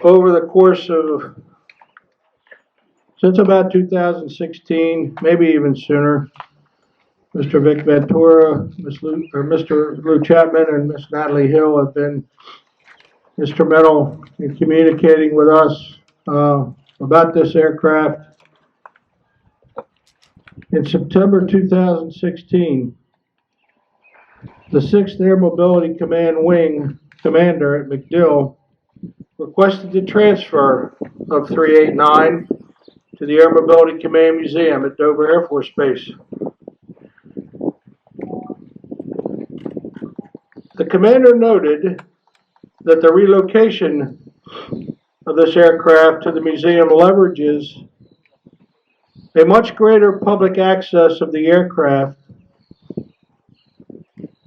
over the course of, since about 2016, maybe even sooner, Mr. Vic Ventura, Mr. Lou Chapman, and Miss Natalie Hill have been instrumental in communicating with us about this aircraft. In September 2016, the 6th Air Mobility Command Wing commander at MacDill requested the transfer of 389 to the Air Mobility Command Museum at Dover Air Force Base. The commander noted that the relocation of this aircraft to the museum leverages a much greater public access of the aircraft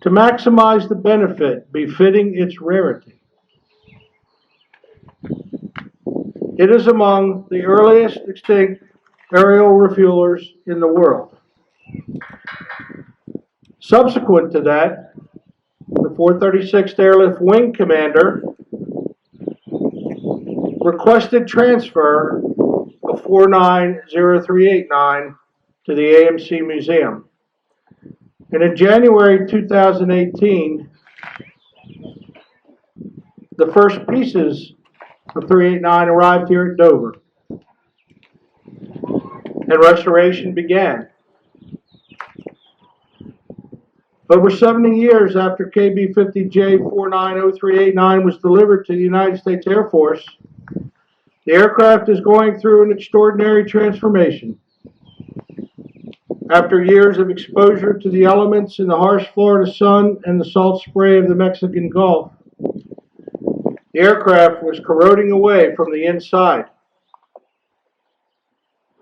to maximize the benefit befitting its rarity. It is among the earliest extinct aerial refuelers in the world. Subsequent to that, the 436th Airlift Wing Commander requested transfer of 490389 to the AMC Museum. And in January 2018, the first pieces of 389 arrived here at Dover, and restoration began. Over 70 years after KB-50J490389 was delivered to the United States Air Force, the aircraft is going through an extraordinary transformation. After years of exposure to the elements in the harsh Florida sun and the salt spray of the Mexican Gulf, the aircraft was corroding away from the inside.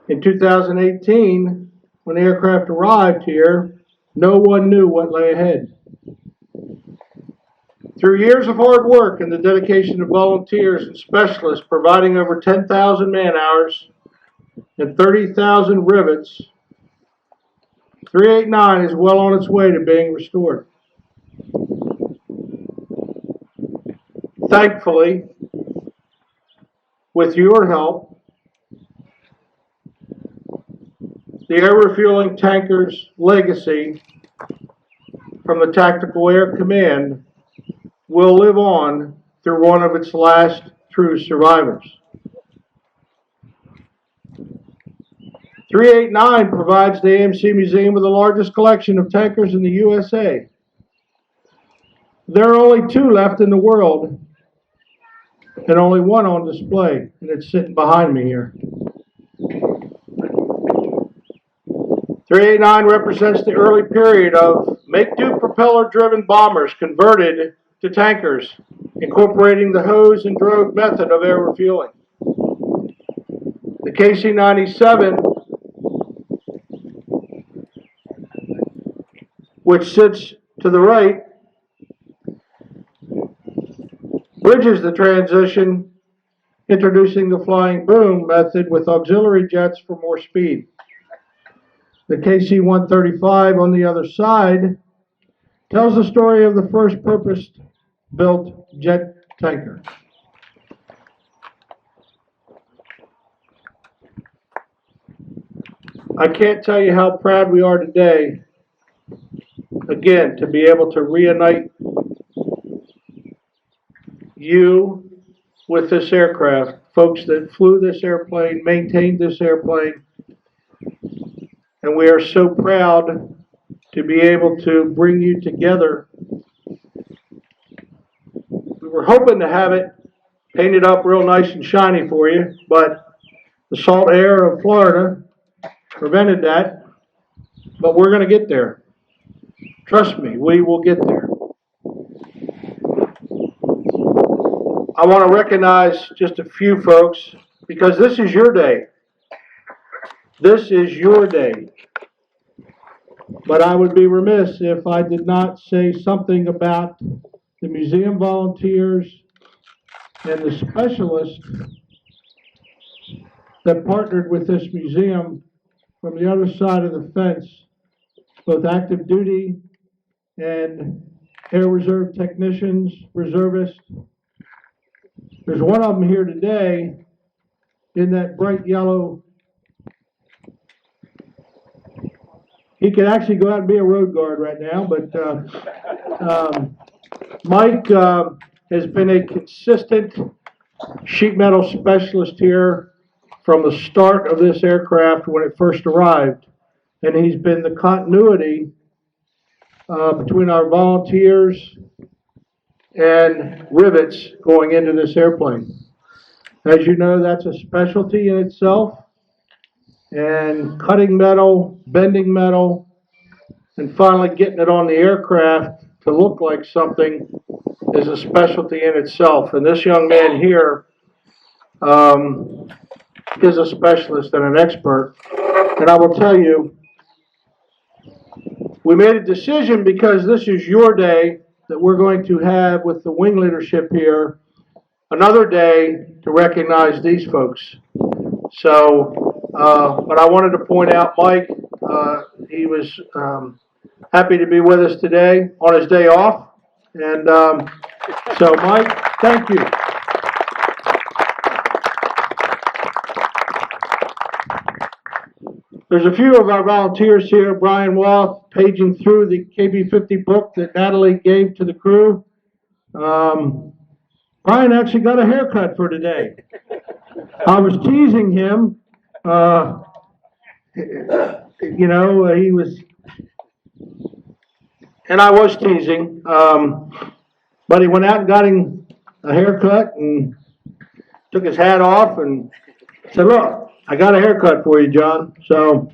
In 2018, when the aircraft arrived here, no one knew what lay ahead. Through years of hard work and the dedication of volunteers and specialists providing over 10,000 man-hours and 30,000 rivets, 389 is well on its way to being restored. Thankfully, with your help, the air refueling tanker's legacy from the Tactical Air Command will live on through one of its last true survivors. 389 provides the AMC Museum with the largest collection of tankers in the USA. There are only 2 left in the world, and only one on display, and it's sitting behind me here. 389 represents the early period of make-do propeller-driven bombers converted to tankers, incorporating the hose and drogue method of air refueling. The KC-97, which sits to the right, bridges the transition, introducing the flying boom method with auxiliary jets for more speed. The KC-135 on the other side tells the story of the first purpose-built jet tanker. I can't tell you how proud we are today, again, to be able to reunite you with this aircraft, folks that flew this airplane, maintained this airplane, and we are so proud to be able to bring you together. We were hoping to have it painted up real nice and shiny for you, but the salt air of Florida prevented that, but we're going to get there. Trust me, we will get there. I want to recognize just a few folks because this is your day. This is your day. But I would be remiss if I did not say something about the museum volunteers and the specialists that partnered with this museum from the other side of the fence, both active duty and Air Reserve technicians, reservists, There's one of them here today in that bright yellow. He could actually go out and be a road guard right now, but Mike has been a consistent sheet metal specialist here from the start of this aircraft when it first arrived. And he's been the continuity between our volunteers and rivets going into this airplane. As you know, that's a specialty in itself. And cutting metal, bending metal, and finally getting it on the aircraft to look like something is a specialty in itself. And this young man here is a specialist and an expert. And I will tell you, we made a decision because this is your day that we're going to have with the wing leadership here another day to recognize these folks. So, but I wanted to point out Mike, he was happy to be with us today on his day off. And so Mike, thank you. There's a few of our volunteers here. Brian Walth paging through the KB50 book that Natalie gave to the crew. Brian actually got a haircut for today. I was teasing him. You know, he was, and I was teasing. But he went out and got him a haircut and took his hat off and said, "Look, I got a haircut for you, John." So,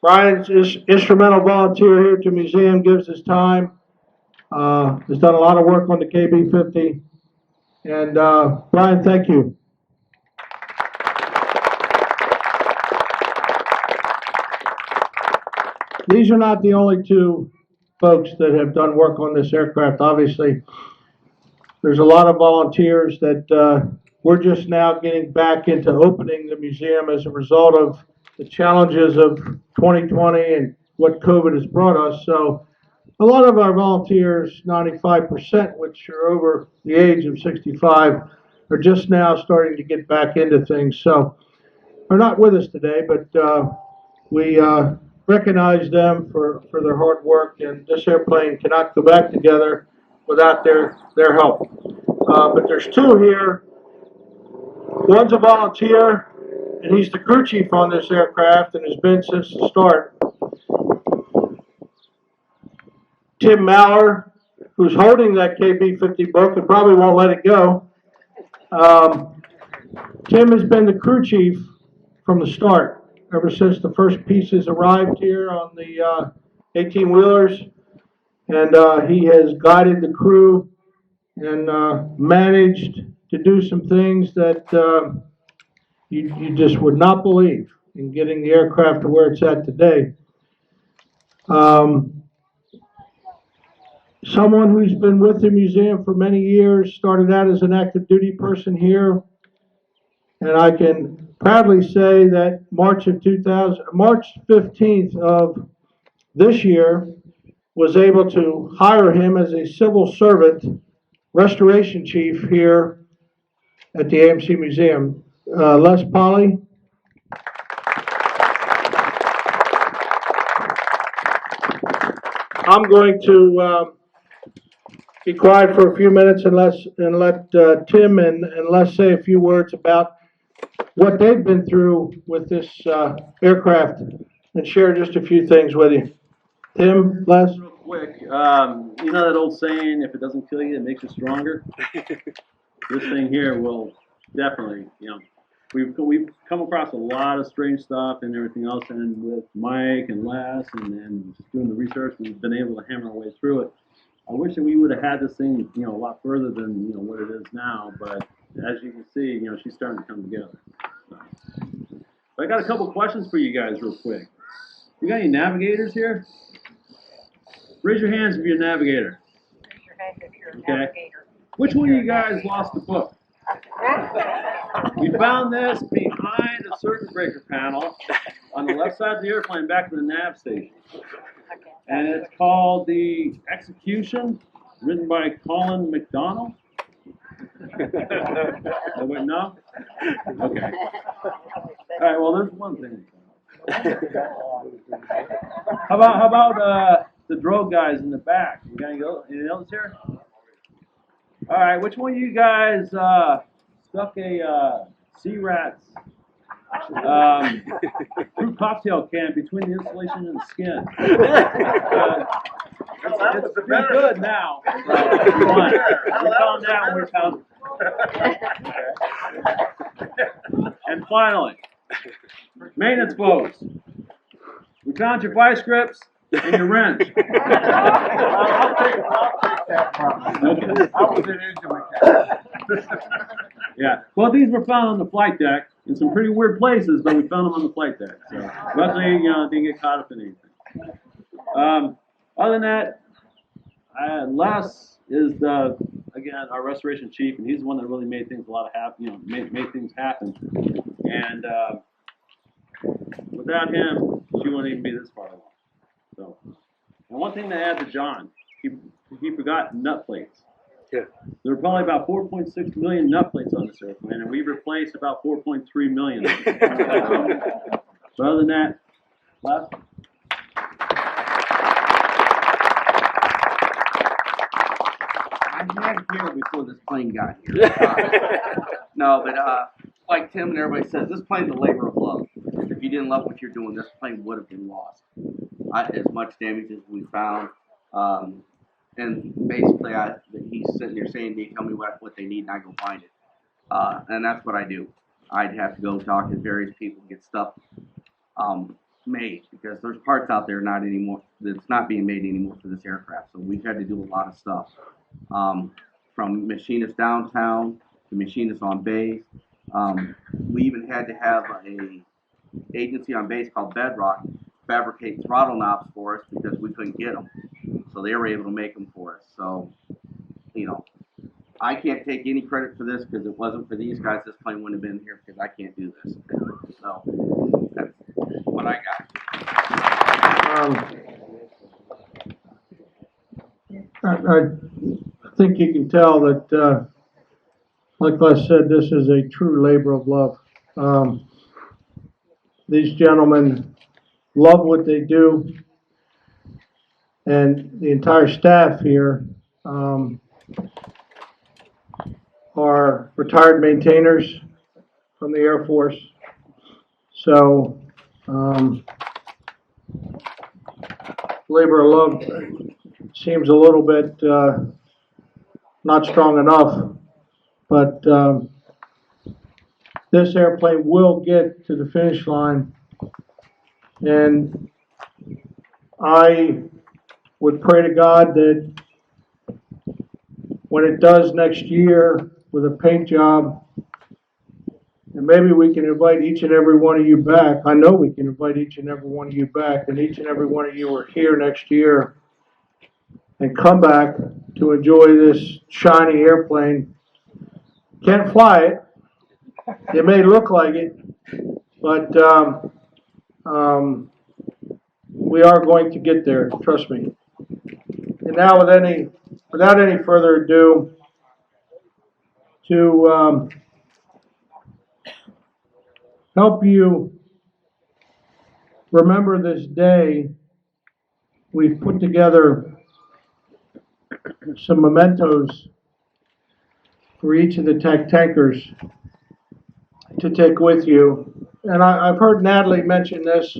Brian's instrumental volunteer here to the museum, gives his time, has done a lot of work on the KB50. And Brian, thank you. These are not the only two folks that have done work on this aircraft. Obviously, there's a lot of volunteers that we're just now getting back into opening the museum as a result of the challenges of 2020 and what COVID has brought us. So a lot of our volunteers, 95%, which are over the age of 65, are just now starting to get back into things. So they're not with us today, but we recognize them for their hard work, and this airplane cannot go back together without their help. But there's two here. One's a volunteer, and he's the crew chief on this aircraft and has been since the start. Tim Maller, who's holding that KB50 book and probably won't let it go. Tim has been the crew chief from the start, ever since the first pieces arrived here on the 18-wheelers. And he has guided the crew and managed to do some things that you just would not believe in getting the aircraft to where it's at today. Someone who's been with the museum for many years, started out as an active duty person here, and I can proudly say that March 15th of this year, was able to hire him as a civil servant restoration chief here at the AMC Museum. Les Polly. I'm going to be quiet for a few minutes and let Tim and Les say a few words about what they've been through with this aircraft and share just a few things with you. Tim, Les? Real quick, you know that old saying, if it doesn't kill you, it makes you stronger? This thing here will definitely, you know, we've come across a lot of strange stuff and everything else, and with Mike and Les and just doing the research, we've been able to hammer our way through it. I wish that we would have had this thing, you know, a lot further than, you know, what it is now, but as you can see, you know, she's starting to come together. So I got a couple questions for you guys real quick. You got any navigators here? Raise your hands if you're a navigator. Raise your hand if you're a Okay. navigator. Which one of you guys lost the book? We found this behind a circuit breaker panel on the left side of the airplane back in the nav station. And it's called the Execution written by Colin McDonald. Nobody know? Okay. All right. Well, there's one thing. How about the drogue guys in the back? You got anything else here? All right. Which one of you guys stuck a sea rat's fruit cocktail can between the insulation and the skin? It's pretty good now. We found that when we found it. And finally, maintenance folks. We found your vice grips and your wrench. I'll take that problem. Okay. I was an engine mechanic. Yeah. Well, these were found on the flight deck in some pretty weird places, but we found them on the flight deck. So luckily, didn't get caught up in anything. Other than that, Les is again our restoration chief, and he's the one that really made things made things happen. And without him, she wouldn't even be this far along. So, and one thing to add to John, he forgot nut plates. Yeah. There were probably about 4.6 million nut plates on this airplane, and we replaced about 4.3 million. So other than that, Les? I had here before this plane got here. No, but like Tim and everybody says, this plane's a labor of love. If you didn't love what you're doing, this plane would have been lost. As much damage as we found, and basically, he's sitting there saying, "They tell me what they need, and I go find it." And that's what I do. I'd have to go talk to various people, get stuff made, because there's parts out there not anymore that's not being made anymore for this aircraft. So we've had to do a lot of stuff, from machinists downtown to machinists on base. We even had to have a agency on base called Bedrock fabricate throttle knobs for us because we couldn't get them. So they were able to make them for us. So, I can't take any credit for this because it wasn't for these guys. This plane wouldn't have been here because I can't do this. So that's what I got. I think you can tell that, like I said, this is a true labor of love. These gentlemen love what they do, and the entire staff here are retired maintainers from the Air Force. So, labor of love seems a little bit not strong enough, but this airplane will get to the finish line, and I would pray to God that when it does next year with a paint job, and maybe we can invite each and every one of you back. I know we can invite each and every one of you back, and each and every one of you are here next year and come back to enjoy this shiny airplane. Can't fly it. It may look like it, but we are going to get there. Trust me. And now, without any further ado, to help you remember this day, we've put together some mementos for each of the TAC tankers to take with you. And I've heard Natalie mention this,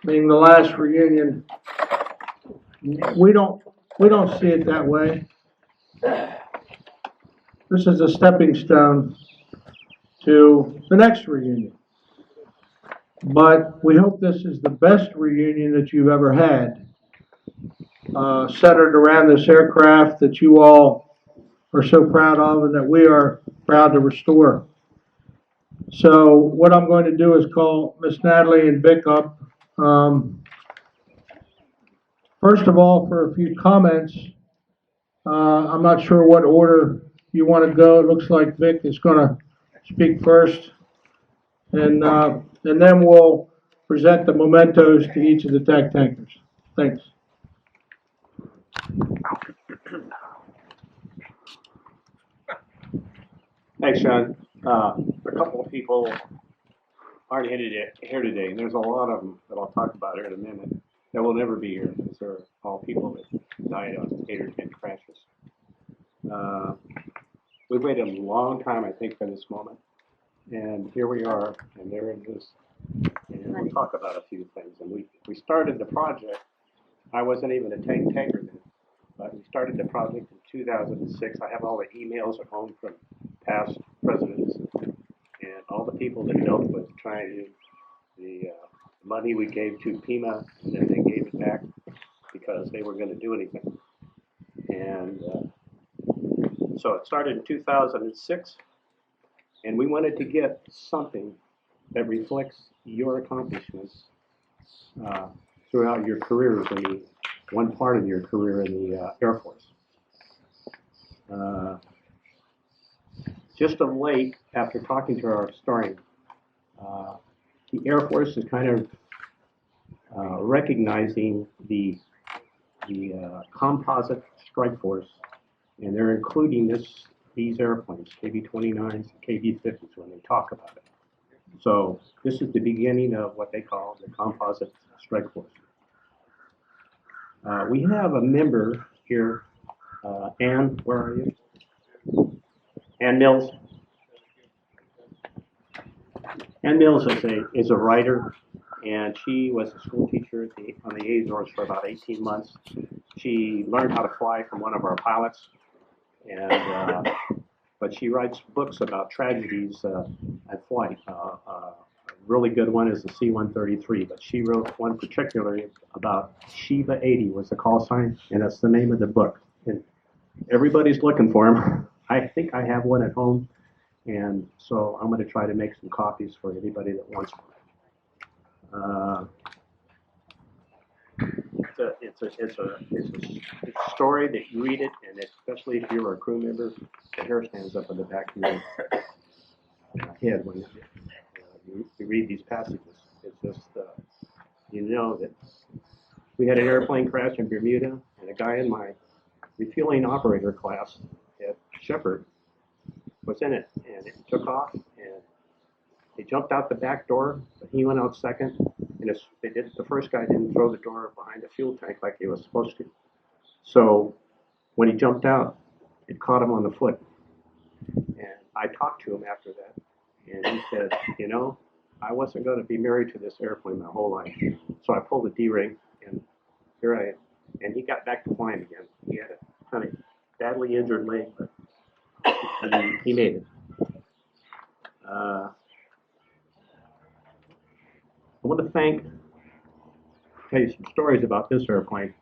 being the last reunion. We don't see it that way. This is a stepping stone to the next reunion. But we hope this is the best reunion that you've ever had, centered around this aircraft that you all are so proud of and that we are proud to restore. So what I'm going to do is call Miss Natalie and Vic up. First of all, for a few comments, I'm not sure what order you want to go. It looks like Vic is going to speak first, and then we'll present the mementos to each of the TAC tankers. Thanks. Thanks, Sean. A couple of people aren't here today, and there's a lot of them that I'll talk about here in a minute that will never be here because they're all people that died on 8 or 10 crashes. We've waited a long time, I think, for this moment, and here we are, and there it is. And we'll talk about a few things. And we started the project. I wasn't even a tank taker then, but we started the project in 2006. I have all the emails at home from past presidents and all the people that dealt with trying to the money we gave to Pima, and then they gave it back because they were going to do anything. And so it started in 2006, and we wanted to get something that reflects your accomplishments throughout your careers in the one part of your career in the Air Force. Just of late, after talking to our historian, the Air Force is kind of recognizing the composite strike force, and they're including these airplanes, KB-29s and KB-50s, when they talk about it. So this is the beginning of what they call the composite strike force. We have a member here, Ann, where are you? Ann Mills. Ann Mills is a writer, and she was a school teacher on the Azores for about 18 months. She learned how to fly from one of our pilots, and but she writes books about tragedies at flight. A really good one is the C-133, but she wrote one particularly about Shiva 80 was the call sign, and that's the name of the book. And everybody's looking for them. I think I have one at home, and so I'm going to try to make some copies for anybody that wants one. It's a story that you read it, and especially if you're a crew member, the hair stands up on the back of your head when you read these passages. It's just, you know that we had an airplane crash in Bermuda, and a guy in my refueling operator class at Shepherd was in it, and it took off, and he jumped out the back door, but he went out second, and the first guy didn't throw the door behind the fuel tank like he was supposed to. So when he jumped out, it caught him on the foot. And I talked to him after that, and he said, you know, I wasn't going to be married to this airplane my whole life. So I pulled the D-ring, and here I am. And he got back to flying again. He had a kind of badly injured leg, but he made it. I want to tell you some stories about this airplane.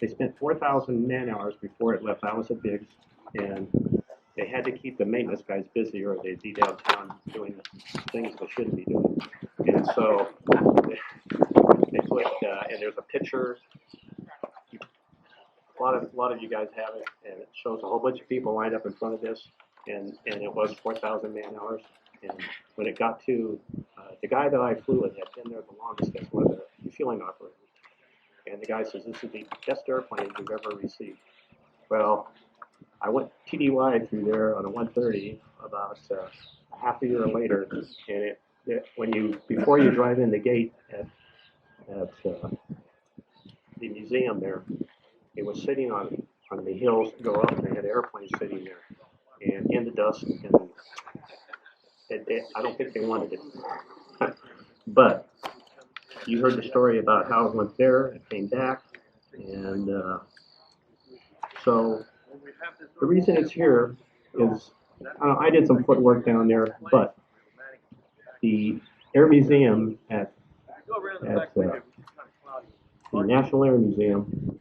They spent 4,000 man hours before it left. I was at Biggs, and they had to keep the maintenance guys busy, or they'd be downtown doing the things they shouldn't be doing. And so they put, and there's a picture. A lot of you guys have it, and it shows a whole bunch of people lined up in front of this, and it was 4,000 man hours. And when it got to the guy that I flew with had been there the longest as one of the refueling operators. And the guy says, this is the best airplane we've ever received. Well, I went TDY through there on a 130 about a half a year later, and before you drive in the gate at the museum there, it was sitting on the hills that go up, and they had airplanes sitting there, and in the dust, and I don't think they wanted it. But you heard the story about how it went there, it came back, and so the reason it's here is I did some footwork down there, but the Air Museum at the National Air Museum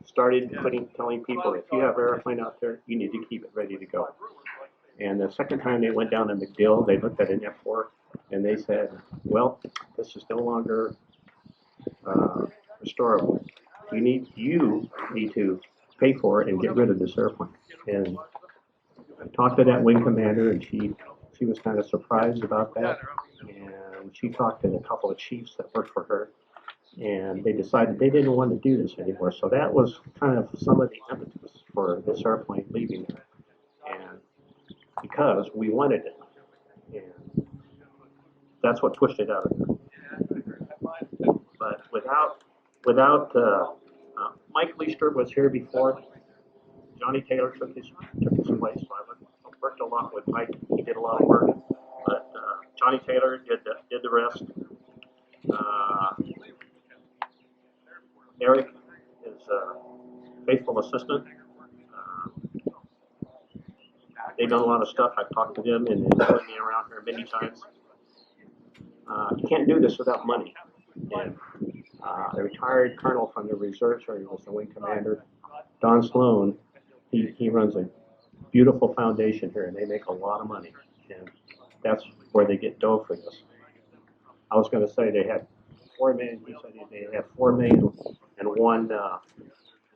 started telling people, if you have an airplane out there, you need to keep it ready to go. And the second time they went down to MacDill, they looked at an F4, and they said, well, this is no longer restorable. You need to pay for it and get rid of this airplane. And I talked to that wing commander, and she was kind of surprised about that. And she talked to a couple of chiefs that worked for her, And they decided they didn't want to do this anymore. So that was kind of some of the impetus for this airplane leaving. And because we wanted it. And that's what pushed it out of there. But without Mike Leister was here before. Johnny Taylor took his place. So I worked a lot with Mike. He did a lot of work. But Johnny Taylor did the rest. Eric is a faithful assistant. They've done a lot of stuff. I've talked to them and they've put me around here many times. You can't do this without money. And a retired colonel from the reserves, or he was the wing commander, Don Sloan, he runs a beautiful foundation here, and they make a lot of money. And that's where they get dough for this. I was going to say they had $4 million. He said they had $4 million and one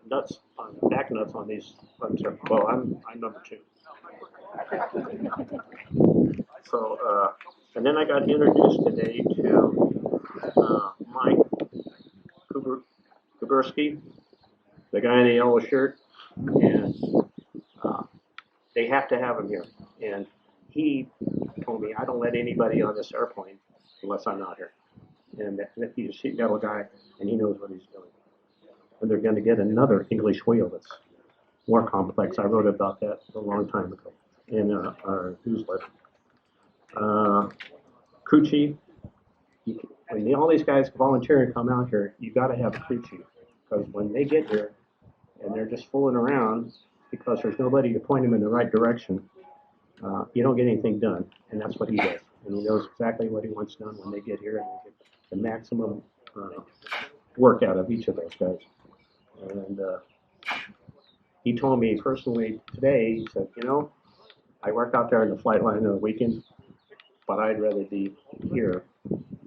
nuts on back nuts on these ones. Well, I'm number 2. So and then I got introduced today to Mike Kuberski, the guy in the yellow shirt, and they have to have him here. And he told me I don't let anybody on this airplane unless I'm not here. And he's a sheet metal guy, and he knows what he's doing. And they're going to get another English wheel that's more complex. I wrote about that a long time ago in our newsletter. Crew chief, when all these guys volunteer and come out here, you got to have a crew chief, because when they get here and they're just fooling around because there's nobody to point them in the right direction, you don't get anything done, and that's what he does. And he knows exactly what he wants done when they get here, and they get the maximum work out of each of those guys. And he told me personally today, he said, I work out there in the flight line on the weekend, but I'd rather be here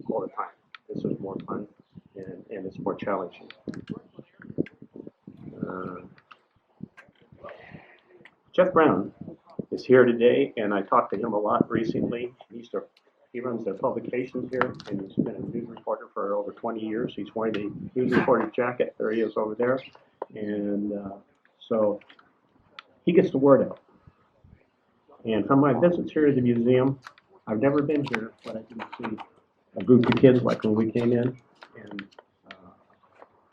all the time. This is more fun, and it's more challenging. Jeff Brown is here today, and I talked to him a lot recently. He runs their publications here, and he's been a news reporter for over 20 years. He's wearing the news reporter jacket. There he is over there. And so he gets the word out. And from my visits here at the museum, I've never been here, but I can see a group of kids like when we came in, and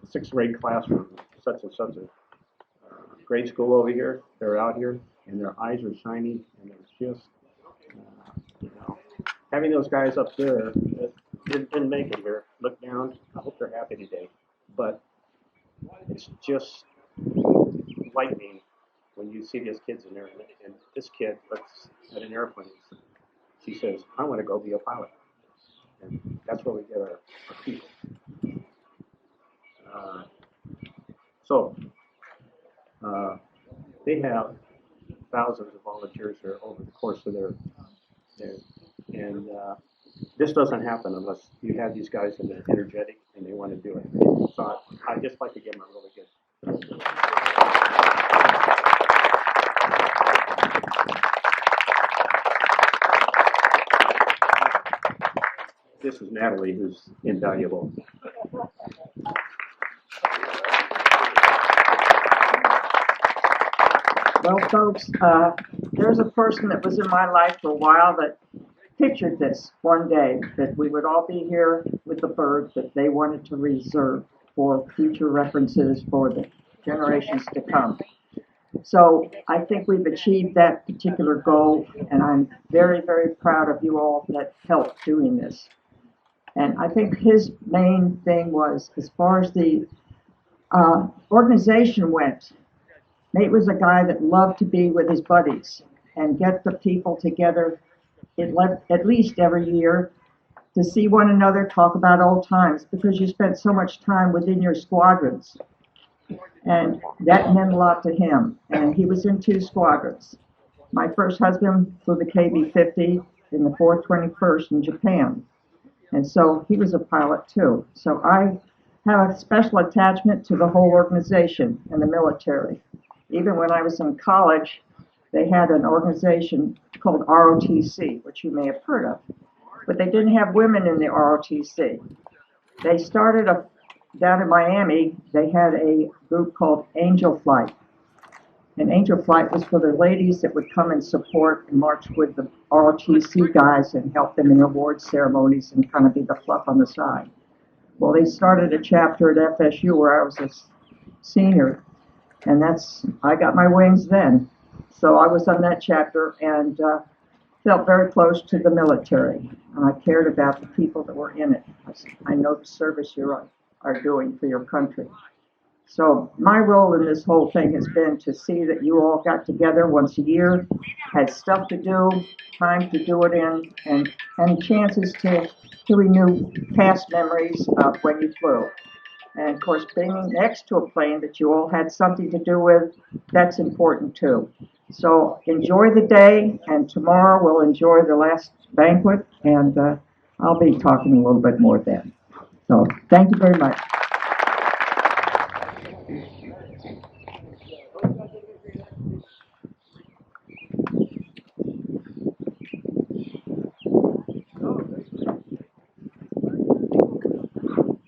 the 6th grade class from such and such a grade school over here. They're out here, and their eyes are shiny, and it's just, having those guys up there that didn't make it here, look down. I hope they're happy today, but it's just lightning when you see these kids in there. And this kid looks at an airplane. She says, "I want to go be a pilot," and that's where we get our people. They have thousands of volunteers here over the course of their and this doesn't happen unless you have these guys and they're energetic and they want to do it. So I just like to give them a really good. This is Natalie, who's invaluable. Well, folks, there's a person that was in my life for a while that pictured this one day, that we would all be here with the birds that they wanted to reserve for future references for the generations to come. So I think we've achieved that particular goal, and I'm very, very proud of you all that helped doing this. And I think his main thing was, as far as the organization went, Nate was a guy that loved to be with his buddies and get the people together at least every year to see one another, talk about old times, because you spent so much time within your squadrons. And that meant a lot to him. And he was in 2 squadrons. My first husband flew the KB-50 in the 421st in Japan. And so he was a pilot too. So I have a special attachment to the whole organization and the military. Even when I was in college, they had an organization called ROTC, which you may have heard of. But they didn't have women in the ROTC. They started down in Miami, they had a group called Angel Flight. And Angel Flight was for the ladies that would come and support and march with the ROTC guys and help them in award ceremonies and kind of be the fluff on the side. Well, they started a chapter at FSU where I was a senior, and I got my wings then. So I was on that chapter and felt very close to the military. I cared about the people that were in it. I know the service you are doing for your country. So my role in this whole thing has been to see that you all got together once a year, had stuff to do, time to do it in, and chances to renew past memories of when you flew. And of course, being next to a plane that you all had something to do with, that's important too. So enjoy the day, and tomorrow we'll enjoy the last banquet, and I'll be talking a little bit more then. So thank you very much.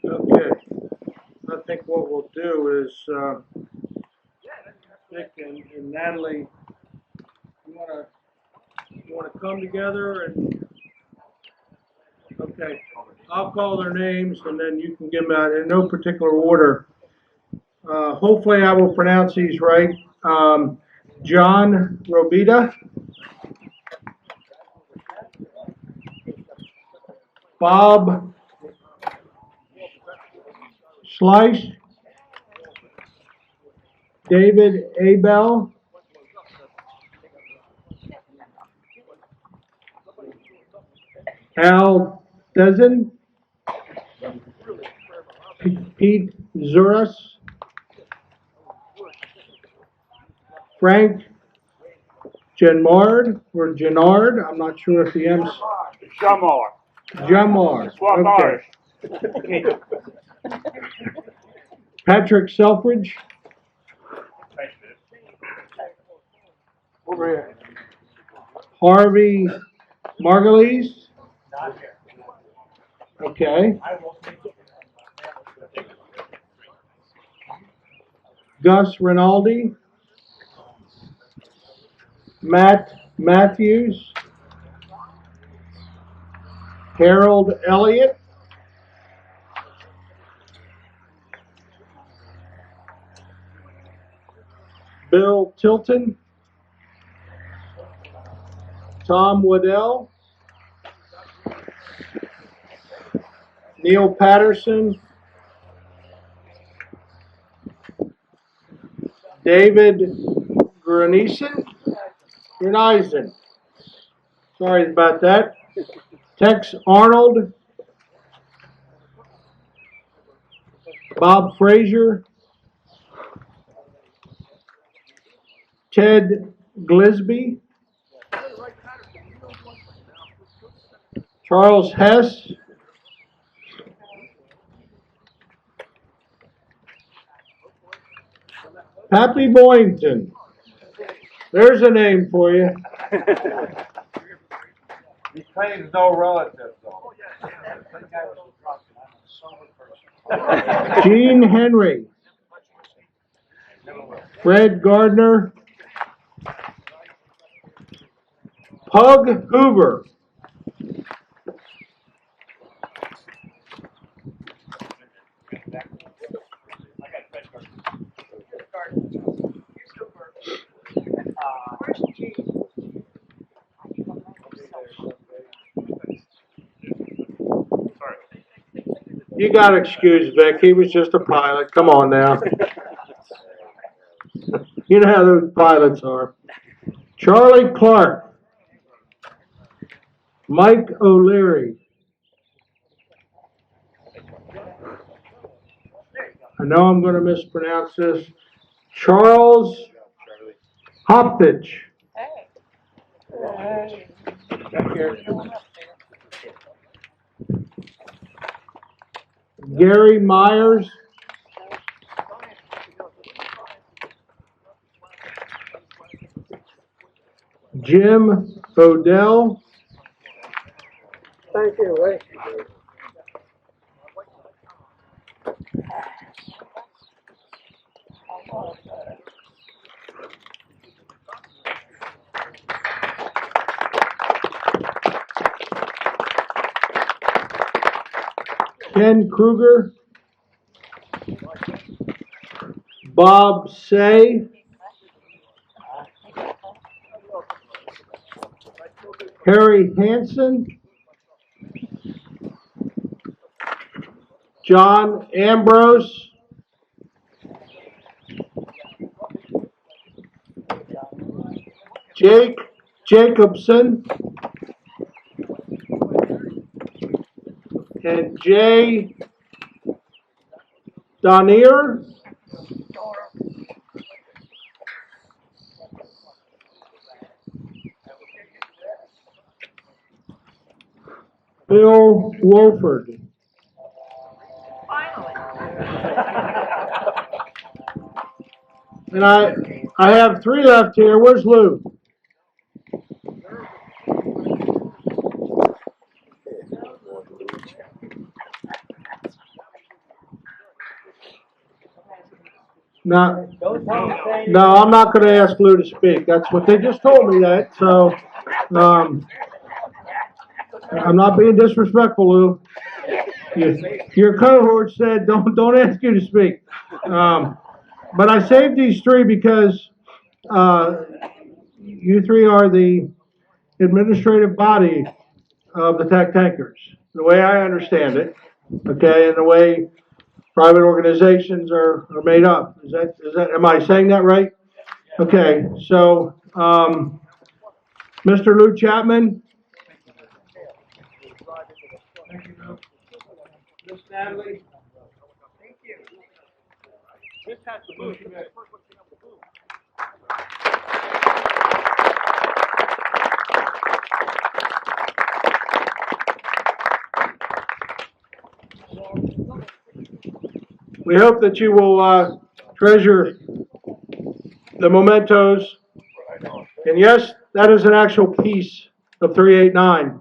Okay, I think what we'll do is, Nick and Natalie, you wanna come together and, okay, I'll call their names and then you can give them out in no particular order. Hopefully I will pronounce these right. John Robita, Bob Slice, David Abel, Al Dezen, Pete Zuras, Frank Genmard, or Genard, I'm not sure if the M's. Shamar. Jamar, okay. Patrick Selfridge. Over here. Harvey Margulies. Okay. Gus Rinaldi. Matt Matthews. Harold Elliott. Bill Tilton. Tom Waddell. Neil Patterson. David Granison. Sorry about that. Tex Arnold. Bob Frazier. Ted Glisby. Charles Hess. Pappy Boynton. There's a name for you. He claims no relatives though. Gene Henry. Fred Gardner. Pug Hoover. You got excused, Vic. He was just a pilot. Come on now. You know how those pilots are. Charlie Clark. Mike O'Leary. I know I'm going to mispronounce this. Charles Hopfitch. Gary Myers. Jim Odell. Thank you, Ray. Ken Kruger, Bob Say, Harry Hansen, John Ambrose, Jake Jacobson, and Jay Donier. Bill Wolford. And I have 3 left here. Where's Lou? No, no, I'm not going to ask Lou to speak. That's what they just told me that. So, I'm not being disrespectful, Lou. Your cohort said don't ask you to speak. But I saved these 3 because you 3 are the administrative body of the TAC tankers, the way I understand it. Okay, and the way private organizations are made up. Is that, am I saying that right? Okay, so, Mr. Lou Chapman. Miss Natalie? Thank you. This has to move. We hope that you will treasure the mementos. And yes, that is an actual piece of 389.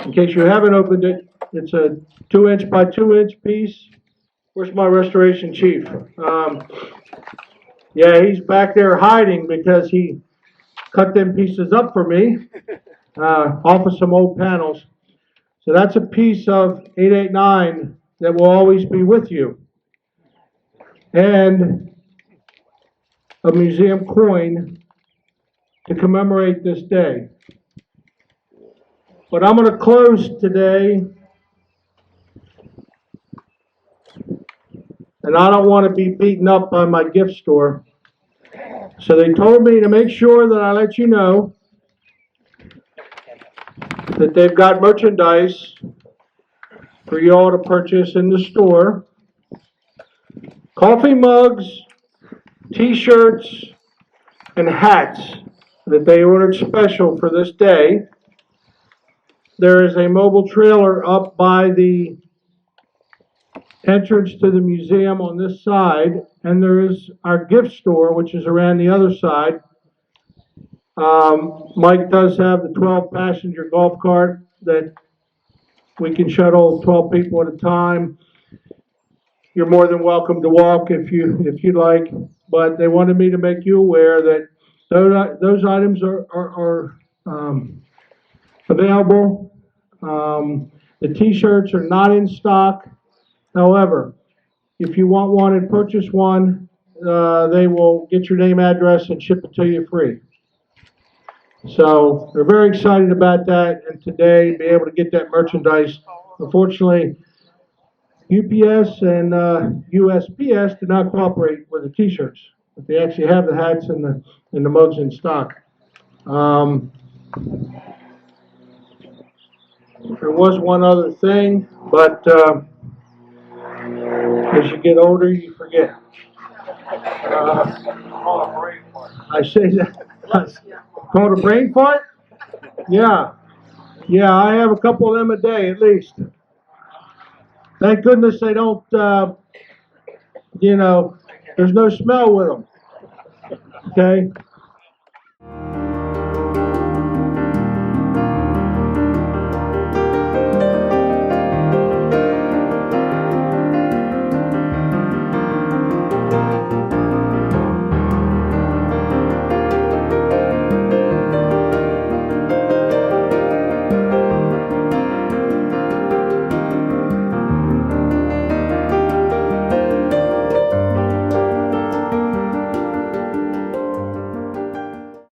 In case you haven't opened it, it's a 2-inch by 2-inch piece. Where's my restoration chief? Yeah, he's back there hiding because he cut them pieces up for me off of some old panels. So that's a piece of 889 that will always be with you. And a museum coin to commemorate this day. But I'm going to close today, and I don't want to be beaten up by my gift store. So they told me to make sure that I let you know that they've got merchandise for you all to purchase in the store. Coffee mugs, t-shirts, and hats that they ordered special for this day. There is a mobile trailer up by the entrance to the museum on this side, and there is our gift store, which is around the other side. Mike does have the 12-passenger golf cart that we can shuttle 12 people at a time. You're more than welcome to walk if you'd like, but they wanted me to make you aware that those items are available. The t-shirts are not in stock. However, if you want one and purchase one, they will get your name, address, and ship it to you free. So they're very excited about that, and today be able to get that merchandise. Unfortunately, UPS and USPS do not cooperate with the t-shirts, but they actually have the hats and the mugs in stock. There was one other thing, but as you get older, you forget. I say that. Called a brain fart? Yeah. Yeah, I have a couple of them a day at least. Thank goodness they don't, there's no smell with them. Okay?